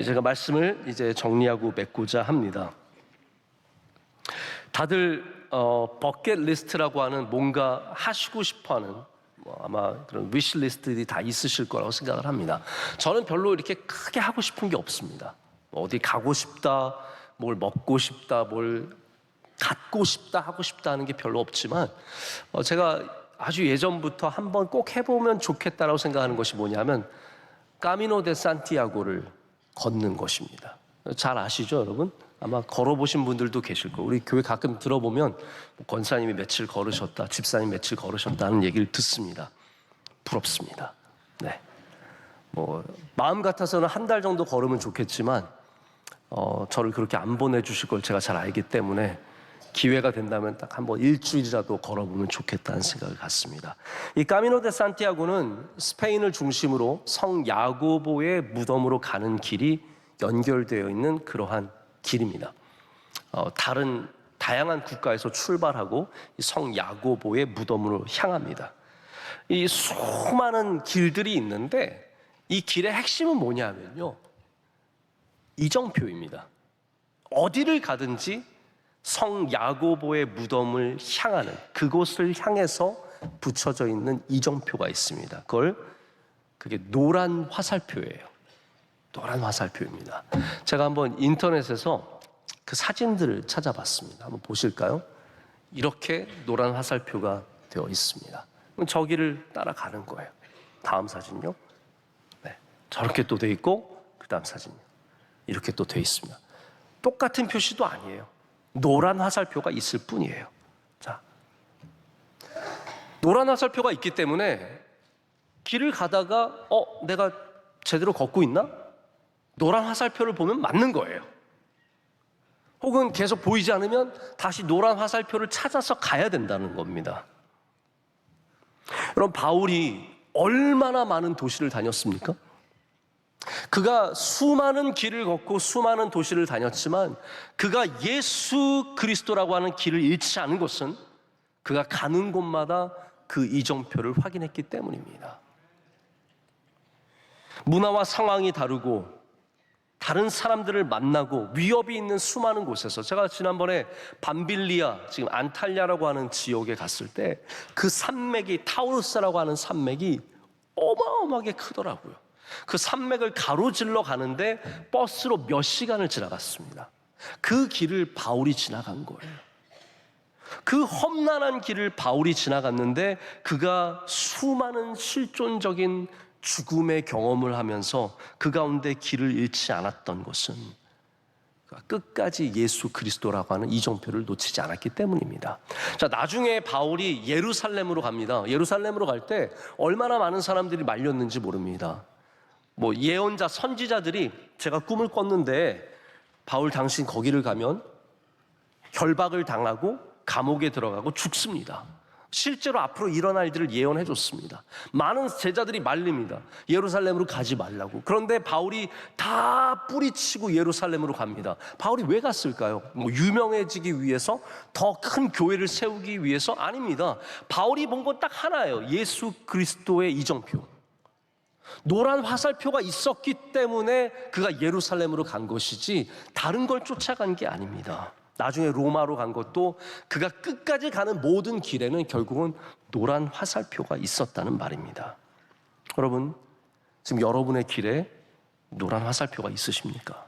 제가 말씀을 이제 정리하고 맺고자 합니다. 다들 버킷리스트라고 하는 뭔가 하시고 싶어하는 아마 그런 위시리스트들이 다 있으실 거라고 생각을 합니다. 저는 별로 이렇게 크게 하고 싶은 게 없습니다. 어디 가고 싶다, 뭘 먹고 싶다, 뭘 갖고 싶다, 하고 싶다 하는 게 별로 없지만 제가 아주 예전부터 한번 꼭 해보면 좋겠다라고 생각하는 것이 뭐냐면 까미노 데 산티아고를 걷는 것입니다. 잘 아시죠, 여러분? 아마 걸어보신 분들도 계실 거예요. 우리 교회 가끔 들어보면 권사님이 며칠 걸으셨다, 집사님 며칠 걸으셨다는 얘기를 듣습니다. 부럽습니다. 네. 마음 같아서는 한 달 정도 걸으면 좋겠지만 저를 그렇게 안 보내주실 걸 제가 잘 알기 때문에 기회가 된다면 딱 한번 일주일이라도 걸어보면 좋겠다는 생각을 갖습니다. 이 까미노 데 산티아고는 스페인을 중심으로 성 야고보의 무덤으로 가는 길이 연결되어 있는 그러한 길입니다. 다양한 국가에서 출발하고 성 야고보의 무덤으로 향합니다. 이 수많은 길들이 있는데 이 길의 핵심은 뭐냐면요, 이정표입니다. 어디를 가든지 성 야고보의 무덤을 향하는, 그곳을 향해서 붙여져 있는 이정표가 있습니다. 그게 노란 화살표예요. 노란 화살표입니다. 제가 한번 인터넷에서 그 사진들을 찾아봤습니다. 한번 보실까요? 이렇게 노란 화살표가 되어 있습니다. 그럼 저기를 따라가는 거예요. 다음 사진요. 네, 저렇게 또 돼 있고 그 다음 사진요. 이렇게 또 돼 있습니다. 똑같은 표시도 아니에요. 노란 화살표가 있을 뿐이에요. 자, 노란 화살표가 있기 때문에 길을 가다가 내가 제대로 걷고 있나? 노란 화살표를 보면 맞는 거예요. 혹은 계속 보이지 않으면 다시 노란 화살표를 찾아서 가야 된다는 겁니다. 여러분, 바울이 얼마나 많은 도시를 다녔습니까? 그가 수많은 길을 걷고 수많은 도시를 다녔지만 그가 예수 그리스도라고 하는 길을 잃지 않은 것은 그가 가는 곳마다 그 이정표를 확인했기 때문입니다. 문화와 상황이 다르고 다른 사람들을 만나고 위협이 있는 수많은 곳에서, 제가 지난번에 밤빌리아, 지금 안탈리아라고 하는 지역에 갔을 때 그 산맥이, 타우루스라고 하는 산맥이 어마어마하게 크더라고요. 그 산맥을 가로질러 가는데 버스로 몇 시간을 지나갔습니다. 그 길을 바울이 지나간 거예요. 그 험난한 길을 바울이 지나갔는데 그가 수많은 실존적인 죽음의 경험을 하면서 그 가운데 길을 잃지 않았던 것은 끝까지 예수 그리스도라고 하는 이정표를 놓치지 않았기 때문입니다. 자, 나중에 바울이 예루살렘으로 갑니다. 예루살렘으로 갈 때 얼마나 많은 사람들이 말렸는지 모릅니다. 뭐 예언자, 선지자들이 제가 꿈을 꿨는데 바울 당신 거기를 가면 결박을 당하고 감옥에 들어가고 죽습니다. 실제로 앞으로 일어날 일들을 예언해 줬습니다. 많은 제자들이 말립니다. 예루살렘으로 가지 말라고. 그런데 바울이 다 뿌리치고 예루살렘으로 갑니다. 바울이 왜 갔을까요? 뭐 유명해지기 위해서? 더 큰 교회를 세우기 위해서? 아닙니다. 바울이 본 건 딱 하나예요. 예수 그리스도의 이정표. 노란 화살표가 있었기 때문에 그가 예루살렘으로 간 것이지 다른 걸 쫓아간 게 아닙니다. 나중에 로마로 간 것도 그가 끝까지 가는 모든 길에는 결국은 노란 화살표가 있었다는 말입니다. 여러분, 지금 여러분의 길에 노란 화살표가 있으십니까?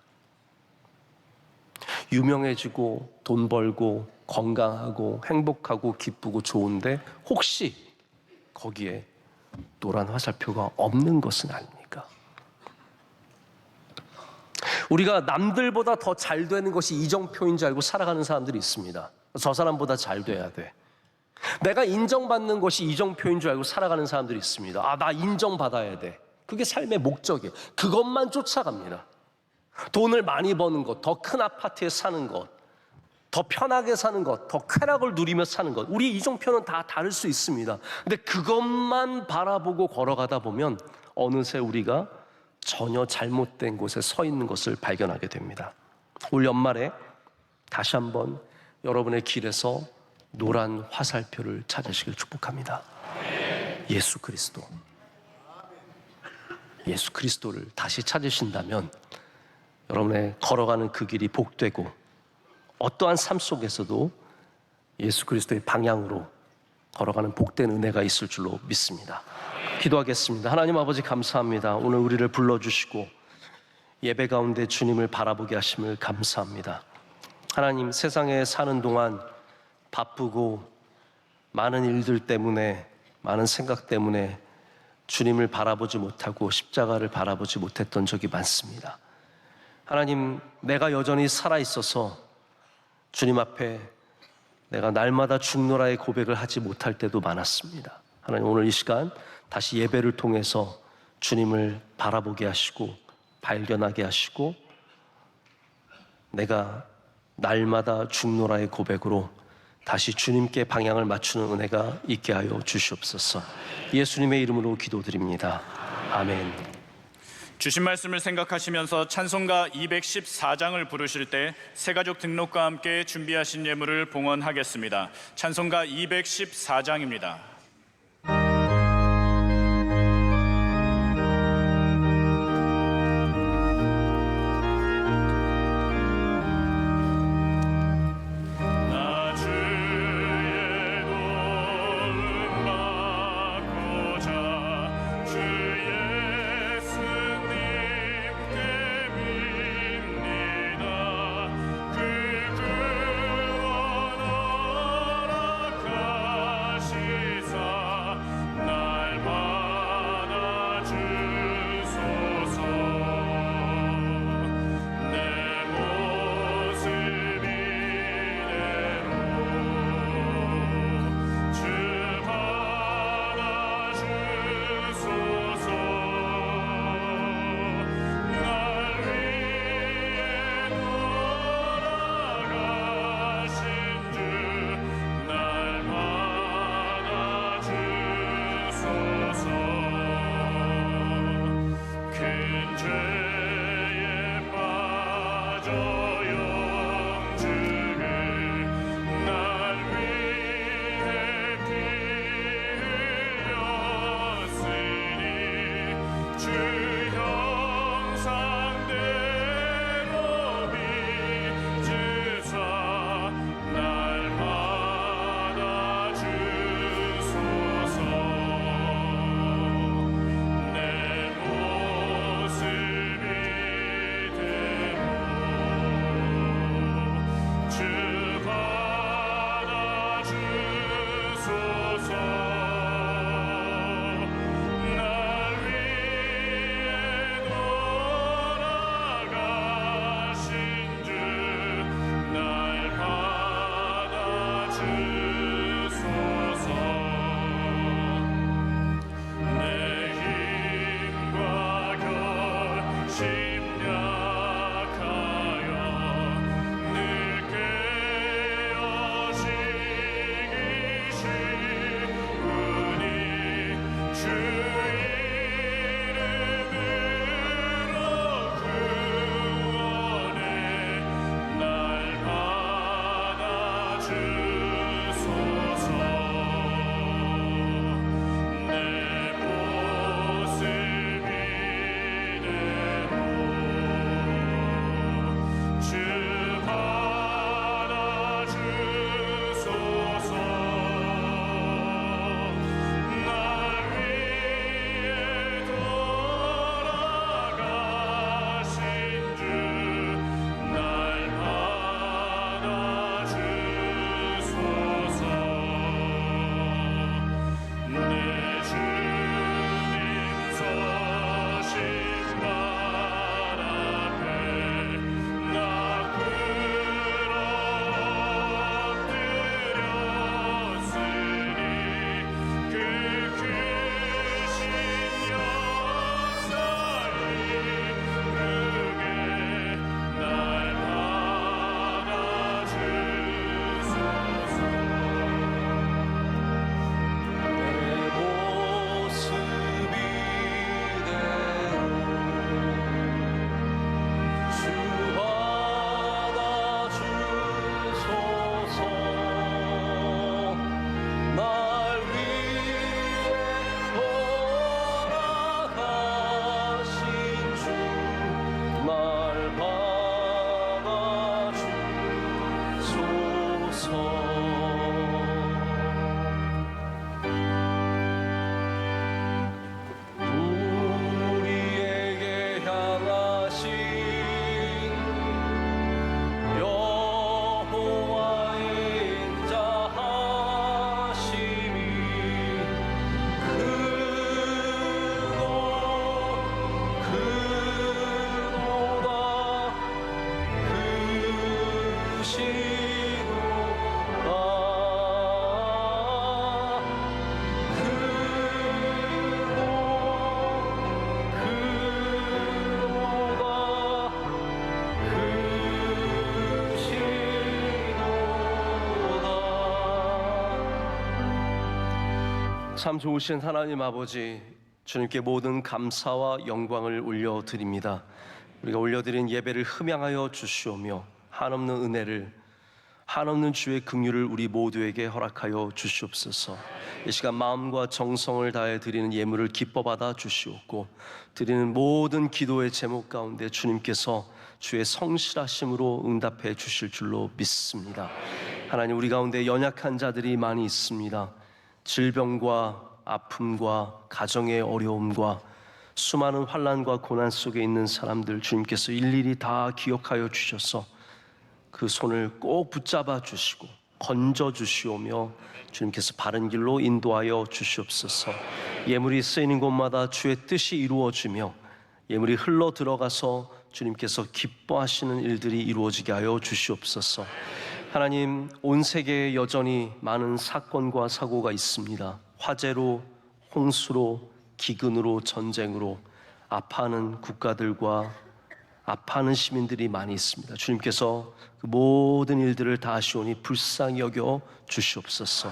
유명해지고 돈 벌고 건강하고 행복하고 기쁘고 좋은데 혹시 거기에 노란 화살표가 없는 것은 아닙니까? 우리가 남들보다 더 잘 되는 것이 이정표인 줄 알고 살아가는 사람들이 있습니다. 저 사람보다 잘 돼야 돼. 내가 인정받는 것이 이정표인 줄 알고 살아가는 사람들이 있습니다. 아, 나 인정받아야 돼. 그게 삶의 목적이에요. 그것만 쫓아갑니다. 돈을 많이 버는 것, 더 큰 아파트에 사는 것, 더 편하게 사는 것, 더 쾌락을 누리며 사는 것. 우리 이정표는 다 다를 수 있습니다. 근데 그것만 바라보고 걸어가다 보면 어느새 우리가 전혀 잘못된 곳에 서 있는 것을 발견하게 됩니다. 올 연말에 다시 한번 여러분의 길에서 노란 화살표를 찾으시길 축복합니다. 예수 그리스도. 예수 그리스도를 다시 찾으신다면 여러분의 걸어가는 그 길이 복되고 어떠한 삶 속에서도 예수 그리스도의 방향으로 걸어가는 복된 은혜가 있을 줄로 믿습니다. 기도하겠습니다. 하나님 아버지 감사합니다. 오늘 우리를 불러주시고 예배 가운데 주님을 바라보게 하심을 감사합니다. 하나님, 세상에 사는 동안 바쁘고 많은 일들 때문에, 많은 생각 때문에 주님을 바라보지 못하고 십자가를 바라보지 못했던 적이 많습니다. 하나님, 내가 여전히 살아있어서 주님 앞에 내가 날마다 죽노라의 고백을 하지 못할 때도 많았습니다. 하나님, 오늘 이 시간 다시 예배를 통해서 주님을 바라보게 하시고 발견하게 하시고 내가 날마다 죽노라의 고백으로 다시 주님께 방향을 맞추는 은혜가 있게 하여 주시옵소서. 예수님의 이름으로 기도드립니다. 아멘. 주신 말씀을 생각하시면서 찬송가 214장을 부르실 때 새가족 등록과 함께 준비하신 예물을 봉헌하겠습니다. 찬송가 214장입니다. Jesus. 참 좋으신 하나님 아버지, 주님께 모든 감사와 영광을 올려드립니다. 우리가 올려드린 예배를 흠양하여 주시오며 한없는 은혜를, 한없는 주의 긍휼을 우리 모두에게 허락하여 주시옵소서. 이 시간 마음과 정성을 다해 드리는 예물을 기뻐 받아 주시옵고, 드리는 모든 기도의 제목 가운데 주님께서 주의 성실하심으로 응답해 주실 줄로 믿습니다. 하나님, 우리 가운데 연약한 자들이 많이 있습니다. 질병과 아픔과 가정의 어려움과 수많은 환난과 고난 속에 있는 사람들, 주님께서 일일이 다 기억하여 주셔서 그 손을 꼭 붙잡아 주시고 건져 주시오며 주님께서 바른 길로 인도하여 주시옵소서. 예물이 쓰이는 곳마다 주의 뜻이 이루어지며 예물이 흘러 들어가서 주님께서 기뻐하시는 일들이 이루어지게 하여 주시옵소서. 하나님, 온 세계에 여전히 많은 사건과 사고가 있습니다. 화재로, 홍수로, 기근으로, 전쟁으로 아파하는 국가들과 아파하는 시민들이 많이 있습니다. 주님께서 그 모든 일들을 다 아시오니 불쌍히 여겨 주시옵소서.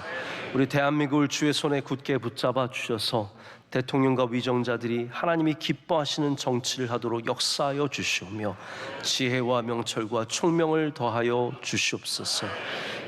우리 대한민국을 주의 손에 굳게 붙잡아 주셔서 대통령과 위정자들이 하나님이 기뻐하시는 정치를 하도록 역사하여 주시오며 지혜와 명철과 총명을 더하여 주시옵소서.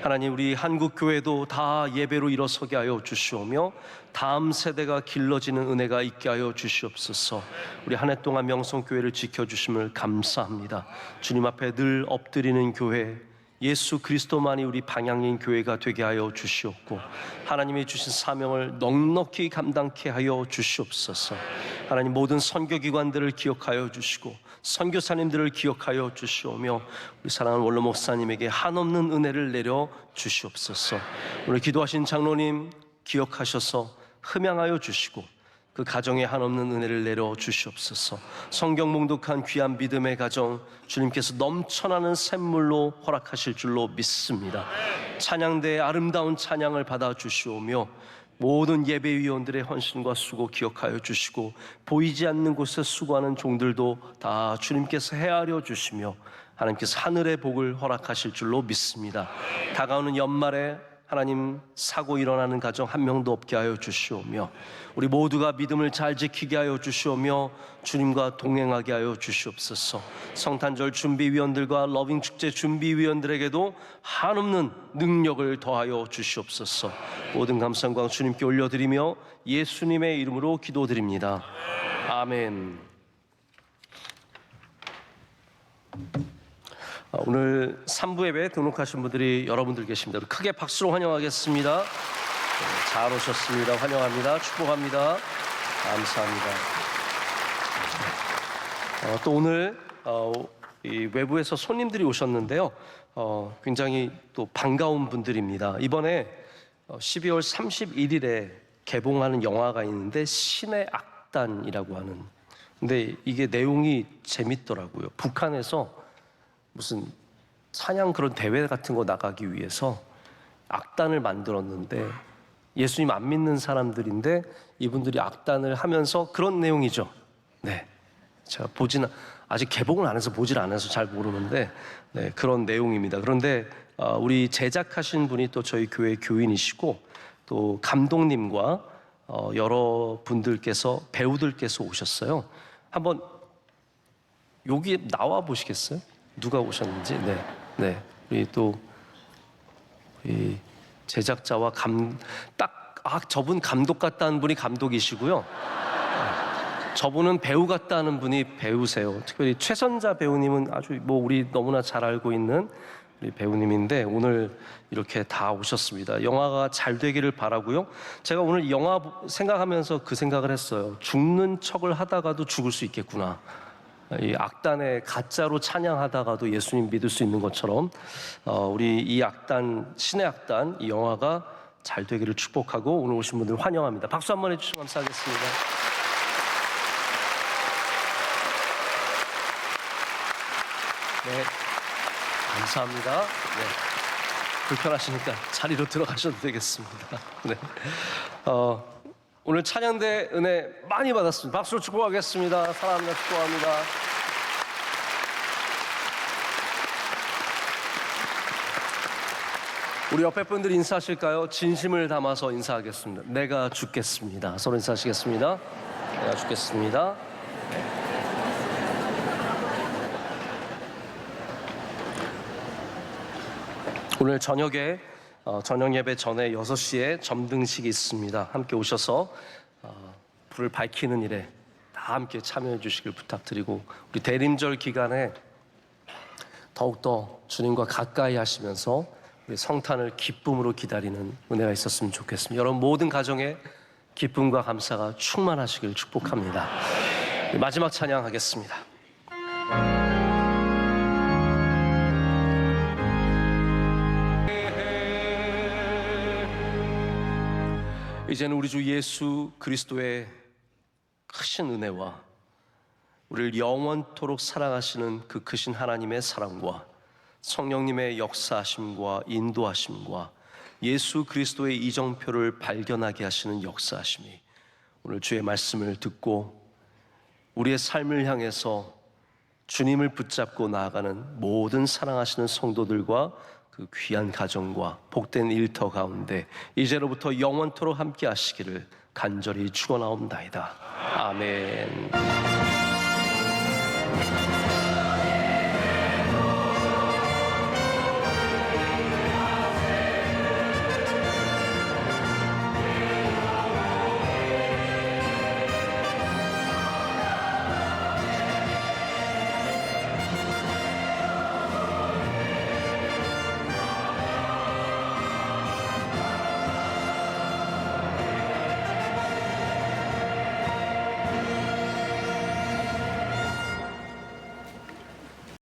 하나님, 우리 한국교회도 다 예배로 일어서게 하여 주시오며 다음 세대가 길러지는 은혜가 있게 하여 주시옵소서. 우리 한 해 동안 명성교회를 지켜주심을 감사합니다. 주님 앞에 늘 엎드리는 교회, 예수 그리스도만이 우리 방향인 교회가 되게 하여 주시옵고 하나님이 주신 사명을 넉넉히 감당케 하여 주시옵소서. 하나님, 모든 선교기관들을 기억하여 주시고 선교사님들을 기억하여 주시오며 우리 사랑하는 원로 목사님에게 한없는 은혜를 내려 주시옵소서. 오늘 기도하신 장로님 기억하셔서 흠양하여 주시고 그 가정에 한없는 은혜를 내려 주시옵소서. 성경 몽독한 귀한 믿음의 가정, 주님께서 넘쳐나는 샘물로 허락하실 줄로 믿습니다. 찬양대의 아름다운 찬양을 받아 주시오며 모든 예배위원들의 헌신과 수고 기억하여 주시고 보이지 않는 곳에 수고하는 종들도 다 주님께서 헤아려 주시며 하나님께서 하늘의 복을 허락하실 줄로 믿습니다. 다가오는 연말에 하나님, 사고 일어나는 가정 한 명도 없게 하여 주시오며 우리 모두가 믿음을 잘 지키게 하여 주시오며 주님과 동행하게 하여 주시옵소서. 성탄절 준비위원들과 러빙 축제 준비위원들에게도 한없는 능력을 더하여 주시옵소서. 모든 감사과 주님께 올려드리며 예수님의 이름으로 기도드립니다. 아멘. 오늘 3부 예배에 등록하신 분들이 여러분들 계십니다. 크게 박수로 환영하겠습니다. 잘 오셨습니다. 환영합니다. 축복합니다. 감사합니다. 또 오늘 이 외부에서 손님들이 오셨는데요. 굉장히 또 반가운 분들입니다. 이번에 12월 31일에 개봉하는 영화가 있는데 신의 악단이라고 하는, 근데 이게 내용이 재밌더라고요. 북한에서 무슨 찬양 그런 대회 같은 거 나가기 위해서 악단을 만들었는데 예수님 안 믿는 사람들인데 이분들이 악단을 하면서 그런 내용이죠. 네, 제가 아직 개봉을 안 해서 보질 않아서 잘 모르는데 네, 그런 내용입니다. 그런데 우리 제작하신 분이 또 저희 교회 교인이시고 또 감독님과 여러 분들께서 배우들께서 오셨어요. 한번 여기 나와 보시겠어요? 누가 오셨는지. 네. 우리 또 이 제작자와 저분 감독 같다는 분이 감독이시고요. 저분은 배우 같다는 분이 배우세요. 특별히 최선자 배우님은 아주 우리 너무나 잘 알고 있는 우리 배우님인데 오늘 이렇게 다 오셨습니다. 영화가 잘 되기를 바라고요. 제가 오늘 이 영화 생각하면서 그 생각을 했어요. 죽는 척을 하다가도 죽을 수 있겠구나. 이 악단에 가짜로 찬양하다가도 예수님 믿을 수 있는 것처럼 우리 이 악단, 신의 악단, 이 영화가 잘 되기를 축복하고 오늘 오신 분들 환영합니다. 박수 한번 해주시면 감사하겠습니다. 네, 감사합니다. 네. 불편하시니까 자리로 들어가셔도 되겠습니다. 네. 오늘 찬양대 은혜 많이 받았습니다. 박수로 축복하겠습니다. 사랑합니다. 축복합니다. 우리 옆에 분들 인사하실까요? 진심을 담아서 인사하겠습니다. 내가 죽겠습니다. 서로 인사하시겠습니다. 내가 죽겠습니다. 오늘 저녁에 저녁 예배 전에 6시에 점등식이 있습니다. 함께 오셔서 불을 밝히는 일에 다 함께 참여해 주시길 부탁드리고, 우리 대림절 기간에 더욱더 주님과 가까이 하시면서 우리 성탄을 기쁨으로 기다리는 은혜가 있었으면 좋겠습니다. 여러분 모든 가정에 기쁨과 감사가 충만하시길 축복합니다. 마지막 찬양하겠습니다. 이제는 우리 주 예수 그리스도의 크신 은혜와 우리를 영원토록 사랑하시는 그 크신 하나님의 사랑과 성령님의 역사하심과 인도하심과 예수 그리스도의 이정표를 발견하게 하시는 역사하심이 오늘 주의 말씀을 듣고 우리의 삶을 향해서 주님을 붙잡고 나아가는 모든 사랑하시는 성도들과 그 귀한 가정과 복된 일터 가운데 이제로부터 영원토록 함께 하시기를 간절히 축원하옵나이다. 아멘.